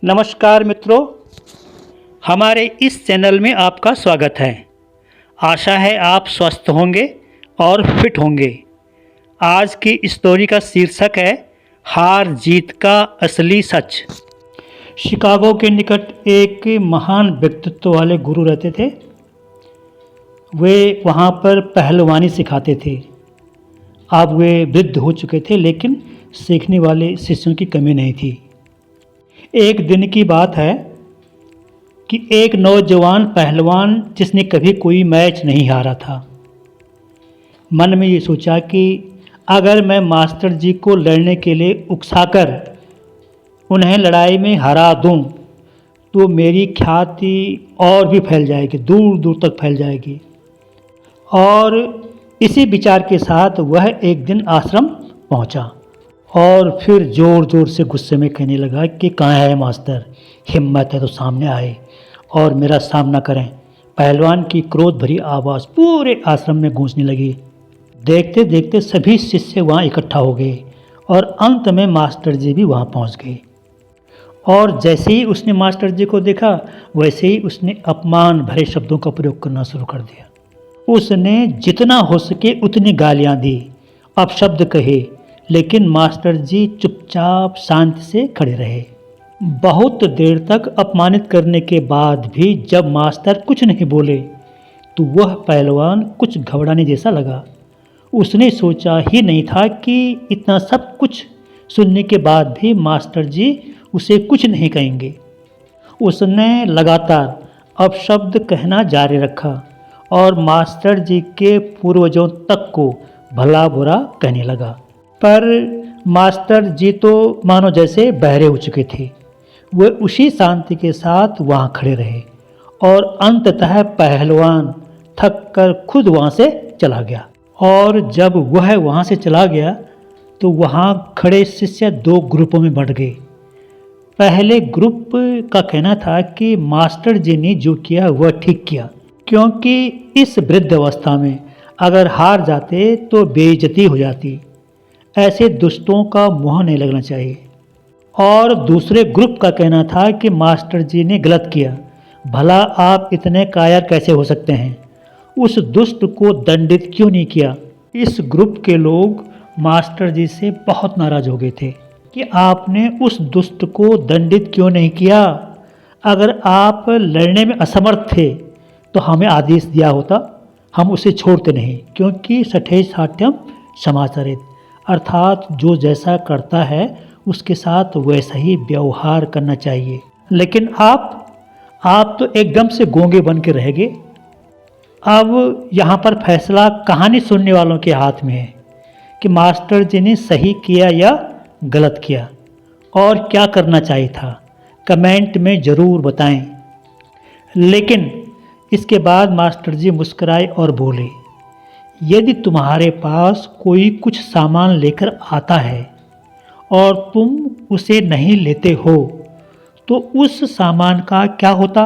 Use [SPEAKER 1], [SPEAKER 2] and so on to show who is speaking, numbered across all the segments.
[SPEAKER 1] नमस्कार मित्रों, हमारे इस चैनल में आपका स्वागत है। आशा है आप स्वस्थ होंगे और फिट होंगे। आज की स्टोरी का शीर्षक है हार जीत का असली सच। शिकागो के निकट एक महान व्यक्तित्व वाले गुरु रहते थे। वे वहाँ पर पहलवानी सिखाते थे। अब वे वृद्ध हो चुके थे, लेकिन सीखने वाले शिष्यों की कमी नहीं थी। एक दिन की बात है कि एक नौजवान पहलवान जिसने कभी कोई मैच नहीं हारा था, मन में ये सोचा कि अगर मैं मास्टर जी को लड़ने के लिए उकसाकर उन्हें लड़ाई में हरा दूं, तो मेरी ख्याति और भी फैल जाएगी, दूर दूर तक फैल जाएगी। और इसी विचार के साथ वह एक दिन आश्रम पहुंचा और फिर ज़ोर ज़ोर से गुस्से में कहने लगा कि कहाँ है मास्टर, हिम्मत है तो सामने आए और मेरा सामना करें। पहलवान की क्रोध भरी आवाज़ पूरे आश्रम में गूंजने लगी। देखते देखते सभी शिष्य वहाँ इकट्ठा हो गए और अंत में मास्टर जी भी वहाँ पहुँच गए। और जैसे ही उसने मास्टर जी को देखा, वैसे ही उसने अपमान भरे शब्दों का प्रयोग करना शुरू कर दिया। उसने जितना हो सके उतनी गालियाँ दी, अपशब्द कहे, लेकिन मास्टर जी चुपचाप शांति से खड़े रहे। बहुत देर तक अपमानित करने के बाद भी जब मास्टर कुछ नहीं बोले, तो वह पहलवान कुछ घबराने जैसा लगा। उसने सोचा ही नहीं था कि इतना सब कुछ सुनने के बाद भी मास्टर जी उसे कुछ नहीं कहेंगे। उसने लगातार अपशब्द कहना जारी रखा और मास्टर जी के पूर्वजों तक को भला बुरा कहने लगा। पर मास्टर जी तो मानो जैसे बहरे हो चुके थे। वे उसी शांति के साथ वहाँ खड़े रहे और अंततः पहलवान थक कर खुद वहाँ से चला गया। और जब वह वहाँ से चला गया तो वहाँ खड़े शिष्य दो ग्रुपों में बढ़ गए। पहले ग्रुप का कहना था कि मास्टर जी ने जो किया वह ठीक किया, क्योंकि इस वृद्ध अवस्था में अगर हार जाते तो बेइज्जती हो जाती। ऐसे दुष्टों का मुँह नहीं लगना चाहिए। और दूसरे ग्रुप का कहना था कि मास्टर जी ने गलत किया, भला आप इतने कायर कैसे हो सकते हैं, उस दुष्ट को दंडित क्यों नहीं किया। इस ग्रुप के लोग मास्टर जी से बहुत नाराज हो गए थे कि आपने उस दुष्ट को दंडित क्यों नहीं किया। अगर आप लड़ने में असमर्थ थे तो हमें आदेश दिया होता, हम उसे छोड़ते नहीं, क्योंकि सठे साठ्यम समाचरित, अर्थात जो जैसा करता है उसके साथ वैसा ही व्यवहार करना चाहिए। लेकिन आप तो एकदम से गूंगे बन के रह गए। अब यहाँ पर फैसला कहानी सुनने वालों के हाथ में है कि मास्टर जी ने सही किया या गलत किया और क्या करना चाहिए था। कमेंट में ज़रूर बताएं। लेकिन इसके बाद मास्टर जी मुस्कुराए और बोले, यदि तुम्हारे पास कोई कुछ सामान लेकर आता है और तुम उसे नहीं लेते हो, तो उस सामान का क्या होता।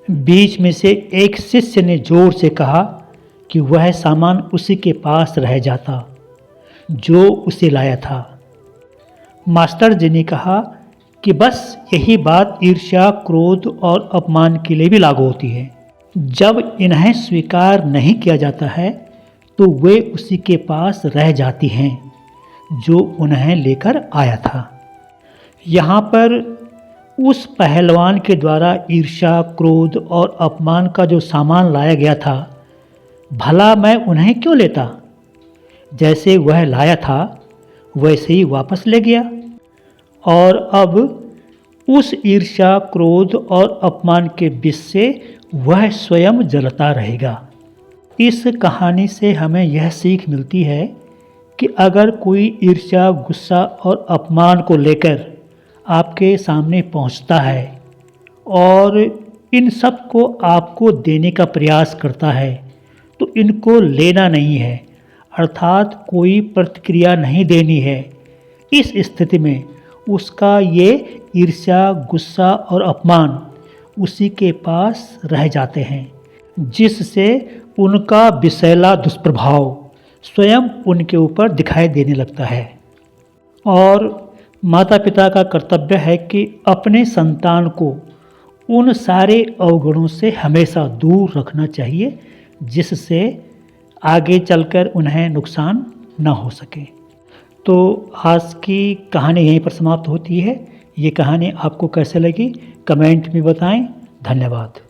[SPEAKER 1] बीच में से एक शिष्य ने जोर से कहा कि वह सामान उसी के पास रह जाता जो उसे लाया था। मास्टर जी ने कहा कि बस यही बात ईर्ष्या, क्रोध और अपमान के लिए भी लागू होती है। जब इन्हें स्वीकार नहीं किया जाता है तो वे उसी के पास रह जाती हैं जो उन्हें लेकर आया था। यहाँ पर उस पहलवान के द्वारा ईर्ष्या, क्रोध और अपमान का जो सामान लाया गया था, भला मैं उन्हें क्यों लेता। जैसे वह लाया था वैसे ही वापस ले गया, और अब उस ईर्ष्या, क्रोध और अपमान के विष से वह स्वयं जलता रहेगा। इस कहानी से हमें यह सीख मिलती है कि अगर कोई ईर्ष्या, गुस्सा और अपमान को लेकर आपके सामने पहुंचता है और इन सब को आपको देने का प्रयास करता है, तो इनको लेना नहीं है, अर्थात कोई प्रतिक्रिया नहीं देनी है। इस स्थिति में उसका ये ईर्ष्या, गुस्सा और अपमान उसी के पास रह जाते हैं, जिससे उनका विषैला दुष्प्रभाव स्वयं उनके ऊपर दिखाई देने लगता है। और माता पिता का कर्तव्य है कि अपने संतान को उन सारे अवगुणों से हमेशा दूर रखना चाहिए जिससे आगे चलकर उन्हें नुकसान न हो सके। तो आज की कहानी यहीं पर समाप्त होती है। ये कहानी आपको कैसे लगी कमेंट में बताएं। धन्यवाद।